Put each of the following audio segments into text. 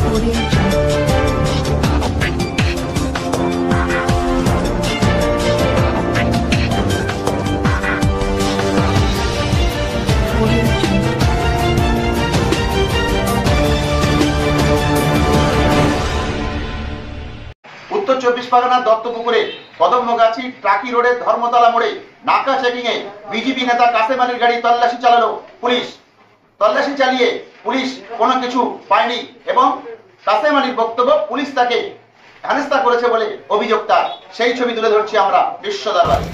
উত্তর 24 পরগনার দত্তপুকুরে কদমগাছি ট্রাকি রোডের ধর্মতলা মোড়ে নাকা চেকিং এ বিজেপি নেতা কাসেম আলীর গাড়ি তল্লাশি চালালো পুলিশ। তল্লাশি চালিয়ে পুলিশ কোনো কিছু পায়নি এবং কাসেম আলীর বক্তব্য পুলিশ তাকে হেনস্থা করেছে বলে অভিযোগ তার। সেই ছবি তুলে ধরছি আমরা বিশ্ব দরবারে।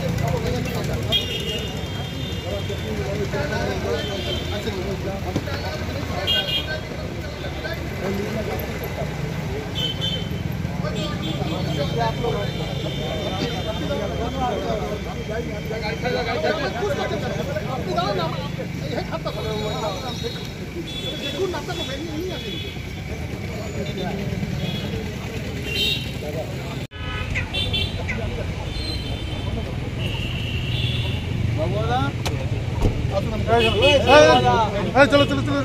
चलो चलो चलो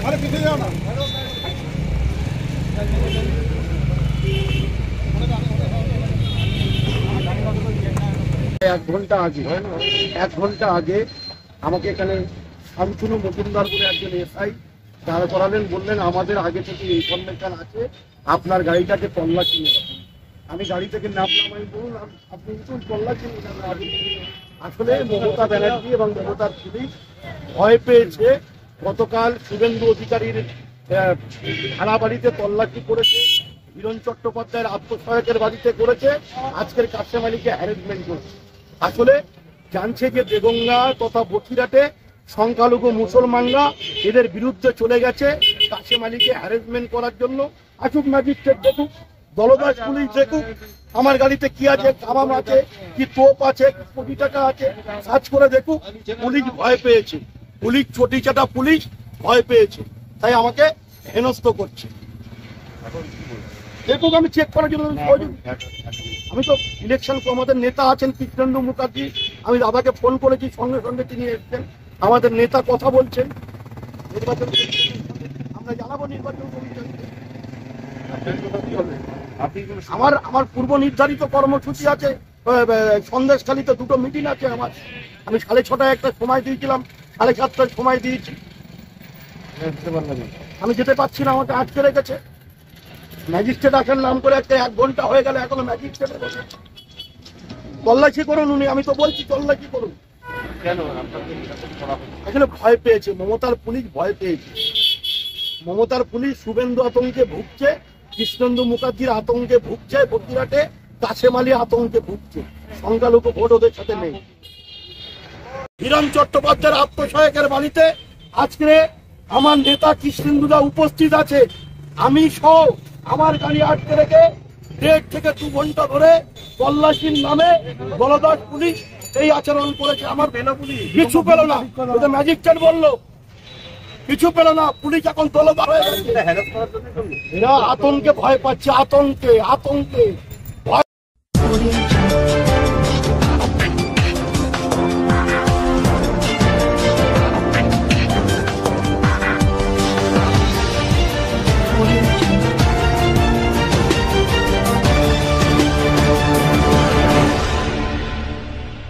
अरे पीछे जाओ ना। এক ঘন্টা আগে আমাকে এখানে শামসুনু মজুমদার বলে একজন এসআই তারা করালেন, বললেন আমাদের আগে থেকে ইনফরমেশন আছে আপনার গাড়িটাকে তল্লাশি নেবেন। আমি গাড়ি থেকে নামলাম, আমি বলুন আপনি নতুন তল্লাশি নেবেন। আসলে মমতা ব্যানার্জি এবং মমতার পুলিশ ভয় পেয়েছে। গতকাল শুভেন্দু অধিকারীর ভাড়া বাড়িতে তল্লাশি করেছে, হিরণ চট্টোপাধ্যায়ের আত্মসহায়কের বাড়িতে করেছে, আজকের কাসেম আলীকে হ্যারাসমেন্ট করছে। আসলে জানছে যে দেগঙ্গা তথা বসিরহাটে সংখ্যালঘু মুসলমানরা এদের বিরুদ্ধে চলে গেছে কাসেম আলীকে হ্যারাসমেন্ট করার জন্য। আসুক ম্যাজিস্ট্রেট দেখুক, দলদাস পুলিশ দেখুক আমার গাড়িতে কি আছে, কামাম আছে, কি তোপ আছে, কোটি টাকা আছে, সার্চ করে দেখুক। পুলিশ ভয় পেয়েছে, পুলিশ ছোটি চাটা পুলিশ ভয় পেয়েছে, তাই আমাকে হেনস্থ করছে। দেখুক, আমি চেক করার জন্য আমি তো ইলেকশন আমাদের নেতা আছেন কৃষ্ণেন্দু মুখার্জি, আমি দাদাকে ফোন করেছি, সঙ্গে সঙ্গে তিনি এসছেন। আমাদের নেতা কথা বলছেন, নির্বাচন আমরা জানাবো নির্বাচন কমিশন। আমার পূর্ব নির্ধারিত কর্মসূচি আছে, সন্দেশখালীতে দুটো মিটিং আছে আমার। আমি 6:30 একটা সময় দিয়েছিলাম, 7:30 সময় দিয়েছি, আমি যেতে পারছি না, আমাকে আটকে রেখেছে। ম্যাজিস্ট্রেট আসার নাম করে একটা 1 ঘন্টা হয়ে গেল, এখনো ম্যাজিস্ট্রেট তল্লাশি করুন। উনি আমি তো বলছি তল্লাশি করুন কেন? এখানে ভয় পেয়েছে, মমতার পুলিশ ভয় পেয়েছে। মমতার পুলিশ শুভেন্দু আতঙ্কে ভুগছে, কৃষ্ণেন্দু মুখার্জির আতঙ্কে ভুগছে, বসিরহাটে কাসেম আলী আতঙ্কে ভুগছে। সংখ্যালঘু ভোট ওদের সাথে নেই। হিরণ চট্টোপাধ্যায়ের আত্মসহায়কের বাড়িতে আজকে আমার নেতা কৃষ্ণেন্দুদা উপস্থিত আছে। আমি সহ আমার গাড়ি আটকে রেখে 1.5 থেকে 2 ঘন্টা ধরে তল্লাশির নামে দলদাস পুলিশ এই আচরণ করেছে। আমার কিছু পেল না, ম্যাজিস্ট্রেট বললো কিছু পেল না, পুলিশ এখন দলদাস হয়ে গেছে। এরা আতঙ্কে ভয় পাচ্ছে, আতঙ্কে ভয়।